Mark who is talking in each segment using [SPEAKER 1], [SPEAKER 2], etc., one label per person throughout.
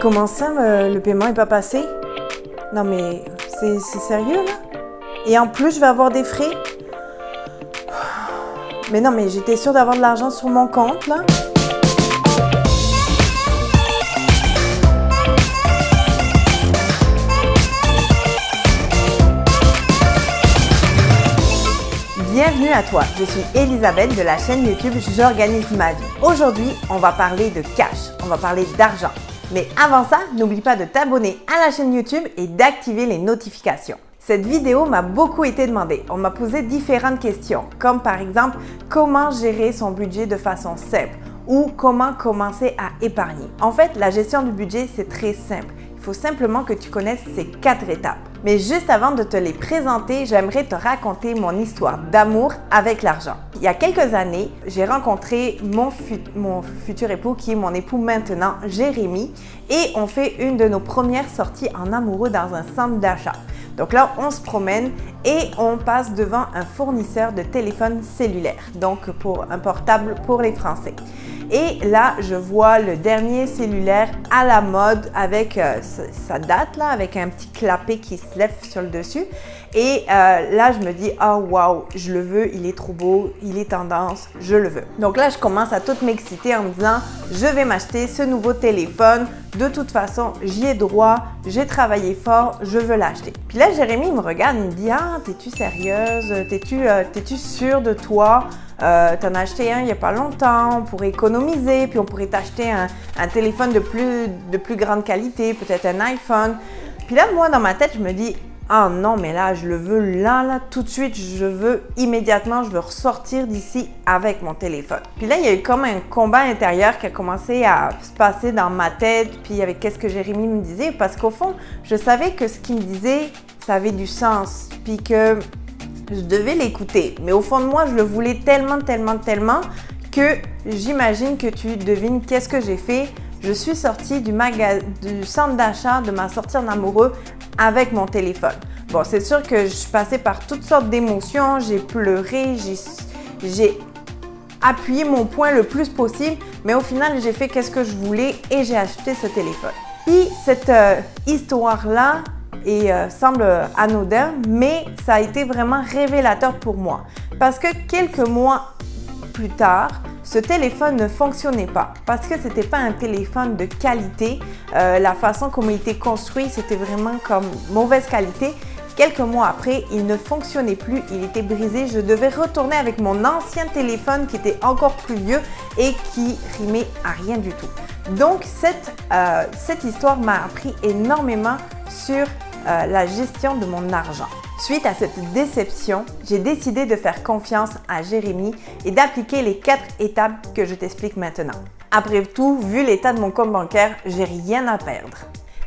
[SPEAKER 1] Comment ça, le paiement est pas passé? Non mais, c'est sérieux là? Et en plus, je vais avoir des frais? Mais non, mais j'étais sûre d'avoir de l'argent sur mon compte là. Bienvenue à toi, je suis Elisabeth de la chaîne YouTube J'organise ma vie. Aujourd'hui, on va parler de cash, on va parler d'argent. Mais avant ça, n'oublie pas de t'abonner à la chaîne YouTube et d'activer les notifications. Cette vidéo m'a beaucoup été demandée. On m'a posé différentes questions, comme par exemple, comment gérer son budget de façon simple ou comment commencer à épargner. En fait, la gestion du budget, c'est très simple. Il faut simplement que tu connaisses ces 4 étapes. Mais juste avant de te les présenter, j'aimerais te raconter mon histoire d'amour avec l'argent. Il y a quelques années, j'ai rencontré mon futur époux, qui est mon époux maintenant, Jérémy, et on fait une de nos premières sorties en amoureux dans un centre d'achat. Donc là, on se promène et on passe devant un fournisseur de téléphone cellulaire, donc pour un portable pour les Français. Et là, je vois le dernier cellulaire à la mode avec sa date, là, avec un petit clapet qui se lève sur le dessus. Et là, je me dis, oh wow, je le veux, il est trop beau, il est tendance, je le veux. Donc là, je commence à tout m'exciter en me disant, je vais m'acheter ce nouveau téléphone. De toute façon, j'y ai droit, j'ai travaillé fort, je veux l'acheter. Puis là, Jérémy me regarde, il me dit, ah, t'es-tu sérieuse? T'es-tu sûre de toi? T'en as acheté un il n'y a pas longtemps, on pourrait économiser, puis on pourrait t'acheter un téléphone de plus grande qualité, peut-être un iPhone. Puis là, moi, dans ma tête, je me dis, ah non, mais là, je le veux là, tout de suite, je veux immédiatement, je veux ressortir d'ici avec mon téléphone. Puis là, il y a eu comme un combat intérieur qui a commencé à se passer dans ma tête, puis avec qu'est-ce que Jérémy me disait, parce qu'au fond, je savais que ce qu'il me disait, ça avait du sens, puis que je devais l'écouter. Mais au fond de moi, je le voulais tellement que j'imagine que tu devines qu'est-ce que j'ai fait. Je suis sortie du centre d'achat, de ma sortie en amoureux avec mon téléphone. Bon, c'est sûr que je suis passée par toutes sortes d'émotions, j'ai pleuré, j'ai appuyé mon poing le plus possible, mais au final, j'ai fait qu'est-ce que je voulais et j'ai acheté ce téléphone. Puis cette histoire-là semble anodin, mais ça a été vraiment révélateur pour moi. Parce que quelques mois plus tard, ce téléphone ne fonctionnait pas parce que c'était pas un téléphone de qualité. La façon comme il était construit, c'était vraiment comme mauvaise qualité. Quelques mois après, il ne fonctionnait plus, il était brisé. Je devais retourner avec mon ancien téléphone qui était encore plus vieux et qui rimait à rien du tout. Donc, cette histoire m'a appris énormément sur la gestion de mon argent. Suite à cette déception, j'ai décidé de faire confiance à Jérémy et d'appliquer les 4 étapes que je t'explique maintenant. Après tout, vu l'état de mon compte bancaire, j'ai rien à perdre.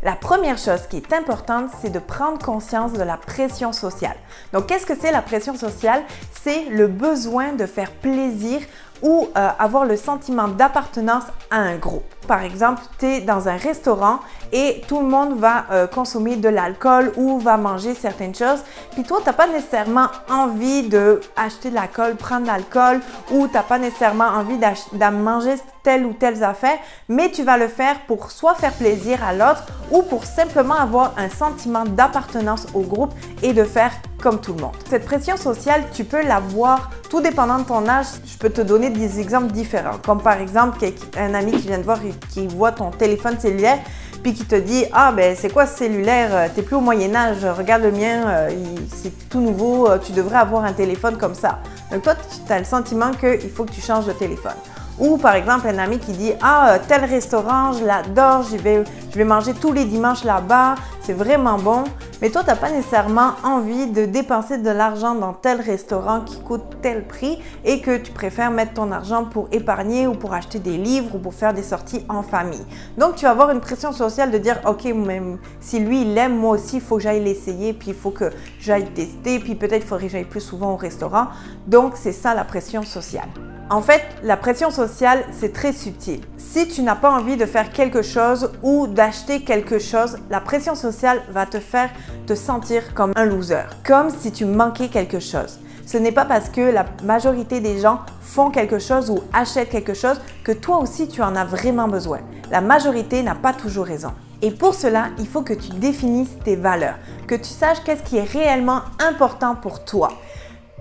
[SPEAKER 1] La première chose qui est importante, c'est de prendre conscience de la pression sociale. Donc, qu'est-ce que c'est la pression sociale? C'est le besoin de faire plaisir ou avoir le sentiment d'appartenance à un groupe. Par exemple, tu es dans un restaurant et tout le monde va consommer de l'alcool ou va manger certaines choses. Puis toi, tu n'as pas nécessairement envie d'acheter de l'alcool, prendre l'alcool ou tu n'as pas nécessairement envie de manger telle ou telle affaire, mais tu vas le faire pour soit faire plaisir à l'autre ou pour simplement avoir un sentiment d'appartenance au groupe et de faire comme tout le monde. Cette pression sociale, tu peux l'avoir tout dépendant de ton âge. Je peux te donner des exemples différents, comme par exemple un ami qui vient te voir et qui voit ton téléphone cellulaire puis qui te dit « Ah, ben c'est quoi ce cellulaire? T'es plus au Moyen-Âge, regarde le mien, c'est tout nouveau, tu devrais avoir un téléphone comme ça. » Donc toi, tu as le sentiment qu'il faut que tu changes de téléphone. Ou par exemple, un ami qui dit « Ah, tel restaurant, je l'adore, je vais manger tous les dimanches là-bas, c'est vraiment bon. » Mais toi, tu n'as pas nécessairement envie de dépenser de l'argent dans tel restaurant qui coûte tel prix et que tu préfères mettre ton argent pour épargner ou pour acheter des livres ou pour faire des sorties en famille. Donc, tu vas avoir une pression sociale de dire « Ok, même si lui, il l'aime, moi aussi, il faut que j'aille l'essayer, puis il faut que j'aille tester, puis peut-être il faudrait que j'aille plus souvent au restaurant. » Donc, c'est ça la pression sociale. En fait, la pression sociale, c'est très subtil. Si tu n'as pas envie de faire quelque chose ou d'acheter quelque chose, la pression sociale va te faire te sentir comme un loser, comme si tu manquais quelque chose. Ce n'est pas parce que la majorité des gens font quelque chose ou achètent quelque chose que toi aussi tu en as vraiment besoin. La majorité n'a pas toujours raison. Et pour cela, il faut que tu définisses tes valeurs, que tu saches qu'est-ce qui est réellement important pour toi.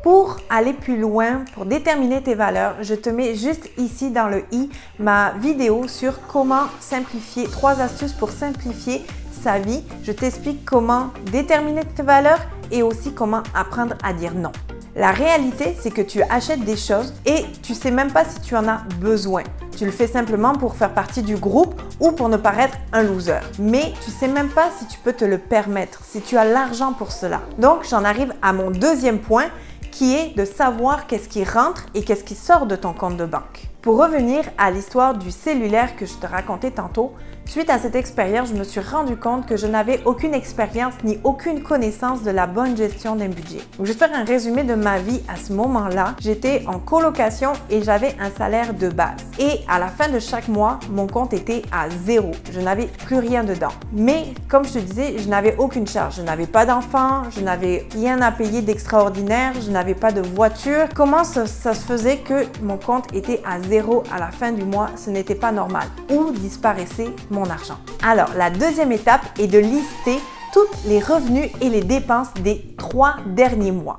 [SPEAKER 1] Pour aller plus loin, pour déterminer tes valeurs, je te mets juste ici dans le i ma vidéo sur comment simplifier, 3 astuces pour simplifier sa vie. Je t'explique comment déterminer tes valeurs et aussi comment apprendre à dire non. La réalité, c'est que tu achètes des choses et tu ne sais même pas si tu en as besoin. Tu le fais simplement pour faire partie du groupe ou pour ne paraître un loser. Mais tu ne sais même pas si tu peux te le permettre, si tu as l'argent pour cela. Donc, j'en arrive à mon deuxième point qui est de savoir qu'est-ce qui rentre et qu'est-ce qui sort de ton compte de banque. Pour revenir à l'histoire du cellulaire que je te racontais tantôt, suite à cette expérience, je me suis rendu compte que je n'avais aucune expérience ni aucune connaissance de la bonne gestion d'un budget. Donc, je vais faire un résumé de ma vie à ce moment-là. J'étais en colocation et j'avais un salaire de base. Et à la fin de chaque mois, mon compte était à 0. Je n'avais plus rien dedans. Mais comme je te disais, je n'avais aucune charge. Je n'avais pas d'enfant, je n'avais rien à payer d'extraordinaire, je n'avais pas de voiture. Comment ça se faisait que mon compte était à 0 à la fin du mois? Ce n'était pas normal. Où disparaissait mon argent? Alors, la deuxième étape est de lister tous les revenus et les dépenses des 3 derniers mois.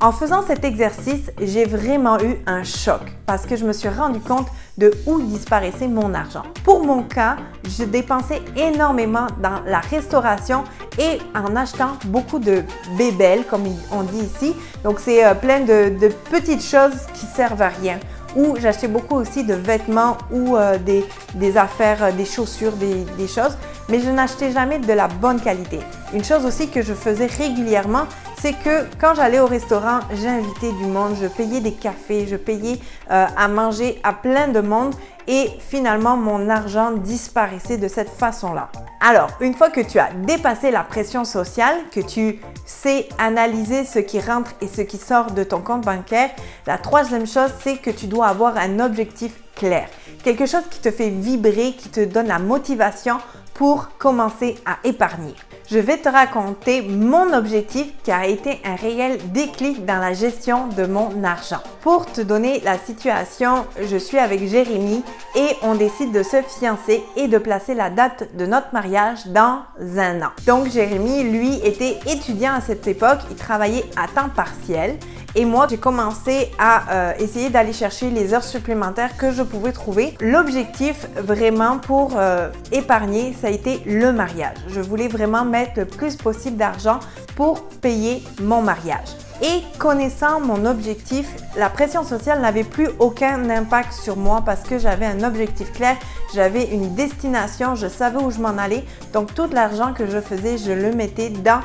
[SPEAKER 1] En faisant cet exercice, j'ai vraiment eu un choc parce que je me suis rendu compte de où disparaissait mon argent. Pour mon cas, je dépensais énormément dans la restauration et en achetant beaucoup de bébelles, comme on dit ici. Donc, c'est plein de petites choses qui servent à rien. Ou j'achetais beaucoup aussi de vêtements ou des affaires, des chaussures, des choses, mais je n'achetais jamais de la bonne qualité. Une chose aussi que je faisais régulièrement, c'est que quand j'allais au restaurant, j'invitais du monde, je payais des cafés, je payais à manger à plein de monde et finalement mon argent disparaissait de cette façon-là. Alors, une fois que tu as dépassé la pression sociale, que tu sais analyser ce qui rentre et ce qui sort de ton compte bancaire, la troisième chose, c'est que tu dois avoir un objectif clair. Quelque chose qui te fait vibrer, qui te donne la motivation pour commencer à épargner. Je vais te raconter mon objectif qui a été un réel déclic dans la gestion de mon argent. Pour te donner la situation, je suis avec Jérémy et on décide de se fiancer et de placer la date de notre mariage dans un an. Donc Jérémy, lui, était étudiant à cette époque, il travaillait à temps partiel. Et moi, j'ai commencé à essayer d'aller chercher les heures supplémentaires que je pouvais trouver. L'objectif vraiment pour épargner, ça a été le mariage. Je voulais vraiment mettre le plus possible d'argent pour payer mon mariage. Et connaissant mon objectif, la pression sociale n'avait plus aucun impact sur moi parce que j'avais un objectif clair, j'avais une destination, je savais où je m'en allais. Donc tout l'argent que je faisais, je le mettais dans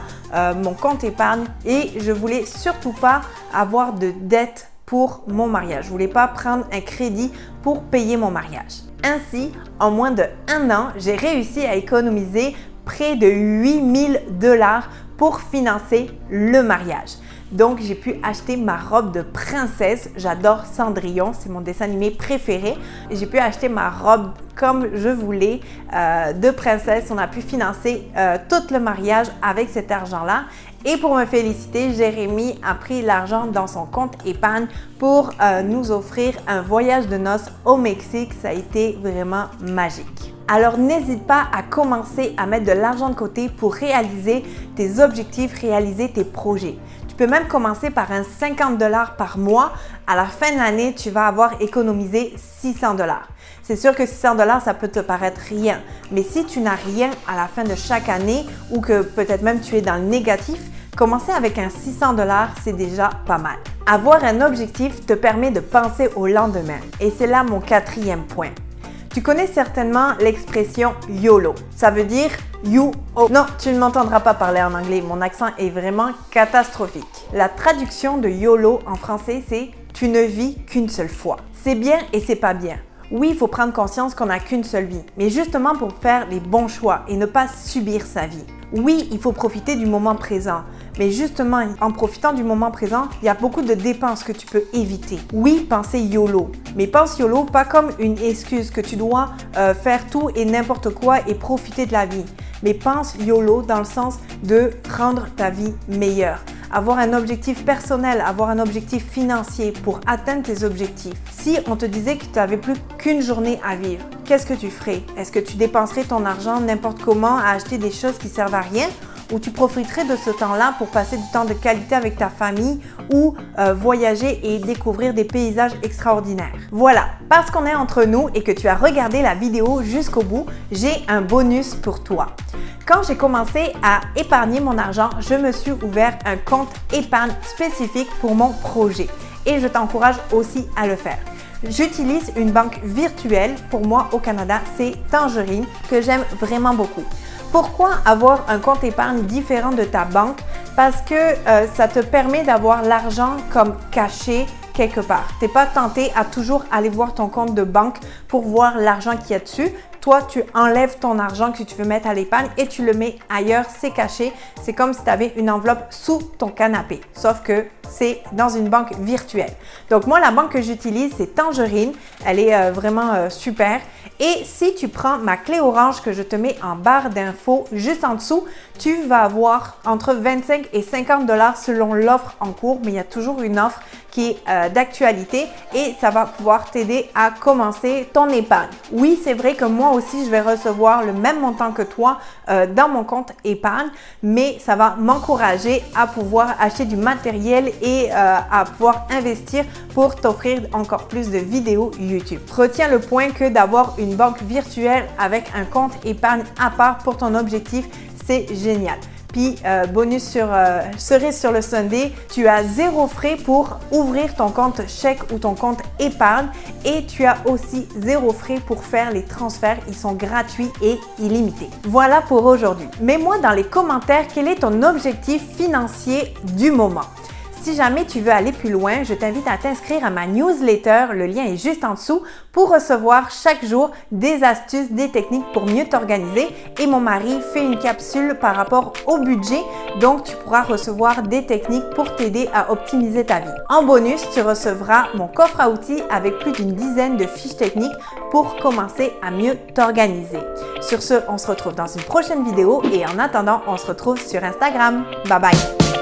[SPEAKER 1] mon compte épargne et je voulais surtout pas avoir de dette pour mon mariage. Je voulais pas prendre un crédit pour payer mon mariage. Ainsi, en moins de 1 an, j'ai réussi à économiser près de 8 000 $ pour financer le mariage. Donc, j'ai pu acheter ma robe de princesse. J'adore Cendrillon, c'est mon dessin animé préféré. J'ai pu acheter ma robe comme je voulais de princesse. On a pu financer tout le mariage avec cet argent-là. Et pour me féliciter, Jérémy a pris l'argent dans son compte épargne pour nous offrir un voyage de noces au Mexique. Ça a été vraiment magique. Alors, n'hésite pas à commencer à mettre de l'argent de côté pour réaliser tes objectifs, réaliser tes projets. Tu peux même commencer par un 50 $ par mois. À la fin de l'année, tu vas avoir économisé 600 $. C'est sûr que 600 $, ça peut te paraître rien. Mais si tu n'as rien à la fin de chaque année ou que peut-être même tu es dans le négatif, commencer avec un 600 $, c'est déjà pas mal. Avoir un objectif te permet de penser au lendemain. Et c'est là mon 4e point. Tu connais certainement l'expression YOLO. Ça veut dire you oh. Non, tu ne m'entendras pas parler en anglais. Mon accent est vraiment catastrophique. La traduction de YOLO en français, c'est « tu ne vis qu'une seule fois ». C'est bien et c'est pas bien. Oui, il faut prendre conscience qu'on n'a qu'une seule vie, mais justement pour faire les bons choix et ne pas subir sa vie. Oui, il faut profiter du moment présent, mais justement, en profitant du moment présent, il y a beaucoup de dépenses que tu peux éviter. Oui, pensez YOLO, mais pense YOLO pas comme une excuse que tu dois faire tout et n'importe quoi et profiter de la vie, mais pense YOLO dans le sens de rendre ta vie meilleure. avoir un objectif personnel, avoir un objectif financier pour atteindre tes objectifs. Si on te disait que tu n'avais plus qu'une journée à vivre, qu'est-ce que tu ferais? Est-ce que tu dépenserais ton argent n'importe comment à acheter des choses qui servent à rien? Ou tu profiterais de ce temps-là pour passer du temps de qualité avec ta famille ou voyager et découvrir des paysages extraordinaires. Voilà, parce qu'on est entre nous et que tu as regardé la vidéo jusqu'au bout, j'ai un bonus pour toi. Quand j'ai commencé à épargner mon argent, je me suis ouvert un compte épargne spécifique pour mon projet et je t'encourage aussi à le faire. J'utilise une banque virtuelle, pour moi au Canada, c'est Tangerine, que j'aime vraiment beaucoup. Pourquoi avoir un compte épargne différent de ta banque? Parce que ça te permet d'avoir l'argent comme caché quelque part. Tu n'es pas tenté à toujours aller voir ton compte de banque pour voir l'argent qu'il y a dessus. Toi, tu enlèves ton argent que tu veux mettre à l'épargne et tu le mets ailleurs, c'est caché. C'est comme si tu avais une enveloppe sous ton canapé, sauf que c'est dans une banque virtuelle. Donc moi, la banque que j'utilise, c'est Tangerine. Elle est vraiment super. Et si tu prends ma clé orange que je te mets en barre d'infos juste en dessous, tu vas avoir entre 25 et 50 $ selon l'offre en cours, mais il y a toujours une offre qui est d'actualité et ça va pouvoir t'aider à commencer ton épargne. Oui, c'est vrai que moi aussi, je vais recevoir le même montant que toi dans mon compte épargne, mais ça va m'encourager à pouvoir acheter du matériel et à pouvoir investir pour t'offrir encore plus de vidéos YouTube. Retiens le point que d'avoir une banque virtuelle avec un compte épargne à part pour ton objectif, c'est génial. Puis, bonus cerise sur le sundae, tu as 0 frais pour ouvrir ton compte chèque ou ton compte épargne et tu as aussi 0 frais pour faire les transferts. Ils sont gratuits et illimités. Voilà pour aujourd'hui. Mets-moi dans les commentaires quel est ton objectif financier du moment. Si jamais tu veux aller plus loin, je t'invite à t'inscrire à ma newsletter, le lien est juste en dessous, pour recevoir chaque jour des astuces, des techniques pour mieux t'organiser. Et mon mari fait une capsule par rapport au budget, donc tu pourras recevoir des techniques pour t'aider à optimiser ta vie. En bonus, tu recevras mon coffre à outils avec plus d'une dizaine de fiches techniques pour commencer à mieux t'organiser. Sur ce, on se retrouve dans une prochaine vidéo et en attendant, on se retrouve sur Instagram. Bye bye!